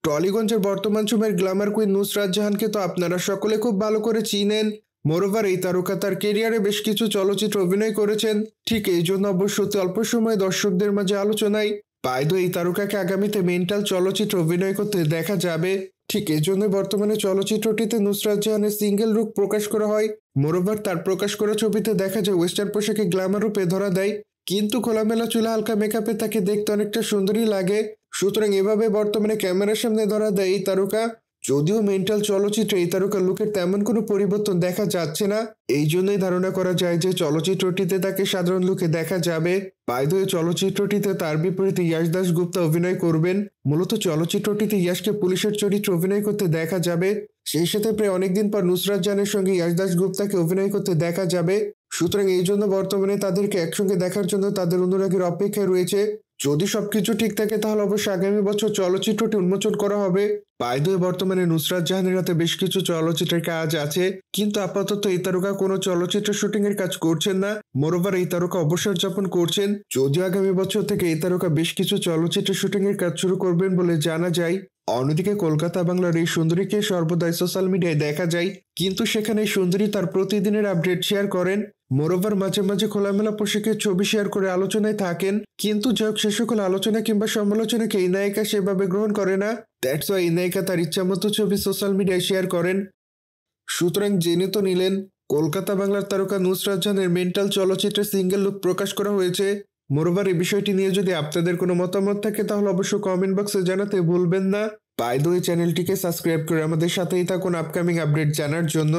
টলিগঞ্জের বর্তমান সময়ের Glamour queen Nusrat জাহানকে তো আপনারা সকলে খুব ভালো করে চিনেন। মোরওভার এই তারকা তার কেরিয়ারে বেশ কিছু চলচ্চিত্র অভিনয় করেছেন। ঠিক এই জন্য অবশ্য অতি অল্প সময়ে দর্শকদের মাঝে আলোচনায়। পাইদো এই তারকাকে আগামীতে মেন্টাল চলচ্চিত্র অভিনয় করতে দেখা যাবে। ঠিক এই জন্য বর্তমানে চলচ্চিত্রটিতে নুসরাত জাহানের সিঙ্গেল লুক প্রকাশ করা হয়। মোরওভার তার প্রকাশ করা ছবিতে দেখা যায় ওয়েস্টার্ন পোশাকে গ্ল্যামার রূপে ধরা দেয়, কিন্তু খোলামেলা চুলে হালকা মেকআপে তাকে দেখতে অনেকটা সুন্দরই লাগে। সুতরাং এভাবে বর্তমানে ক্যামেরার সামনে ধরা দেয় এই তারকা। যদিও মেন্টাল চলচ্চিত্রে এই তারকার লুকের তেমন কোনো পরিবর্তন দেখা যাচ্ছে না, এই জন্যই ধারণা করা যায় যে চলচ্চিত্রটিতে তাকে সাধারণ লুকে দেখা যাবে। বাই দ্য ওয়ে, চলচ্চিত্রটিতে তার বিপরীতে ইয়াশ দাশগুপ্তা অভিনয় করবেন। মূলত চলচ্চিত্রটিতে ইয়াশকে পুলিশের চরিত্রে অভিনয় করতে দেখা যাবে। সেই সাথে প্রায় অনেকদিন পর নুসরাত জাহানের সঙ্গে ইয়াশ দাশগুপ্তাকে অভিনয় করতে দেখা যাবে। সুতরাং এই জন্য বর্তমানে তাদেরকে একসঙ্গে দেখার জন্য তাদের অনুরাগীর অপেক্ষায় রয়েছে। যদি সবকিছু ঠিক থাকে তাহলে অবশ্যই আগামী বছর চলচ্চিত্রটি উন্মোচন করা হবে। বাই দ্য ওয়ে, বর্তমানে নুসরাত জাহানের হাতে বেশ কিছু চলচ্চিত্রের কাজ আছে, কিন্তু আপাতত এই তারকা কোনো চলচ্চিত্র শুটিং এর কাজ করছেন না। মোরওভার এই তারকা অবসর যাপন করছেন। যদিও আগামী বছর থেকে এই তারকা বেশ কিছু চলচ্চিত্র শুটিং এর কাজ শুরু করবেন বলে জানা যায়। অন্যদিকে কলকাতা বাংলার এই সুন্দরীকে সর্বদাই সোশ্যাল মিডিয়ায় দেখা যায়, কিন্তু সেখানে এই সুন্দরী তার প্রতিদিনের আপডেট শেয়ার করেন। মোরওভার মাঝে মাঝে খোলামেলা পোশাকের ছবি শেয়ার করে আলোচনায় থাকেন, কিন্তু যাই হোক, সে সকল আলোচনা কিংবা সমালোচনাকে এই নায়িকা সেভাবে গ্রহণ করে না। দ্যাটস ওয়াই এই নায়িকা তার ইচ্ছামতো ছবি সোশ্যাল মিডিয়ায় শেয়ার করেন। সুতরাং জেনে তো নিলেন, কলকাতা বাংলার তারকা নুসরাত জাহানের মেন্টাল চলচ্চিত্রে সিঙ্গেল লুক প্রকাশ করা হয়েছে। মোরওভার এই বিষয়টি নিয়ে যদি আপনাদের কোনো মতামত থাকে তাহলে অবশ্যই কমেন্ট বক্সে জানাতে ভুলবেন না। বাই দ্য ওয়ে, চ্যানেলটিকে সাবস্ক্রাইব করে আমাদের সাথেই থাকুন আপকামিং আপডেট জানার জন্য।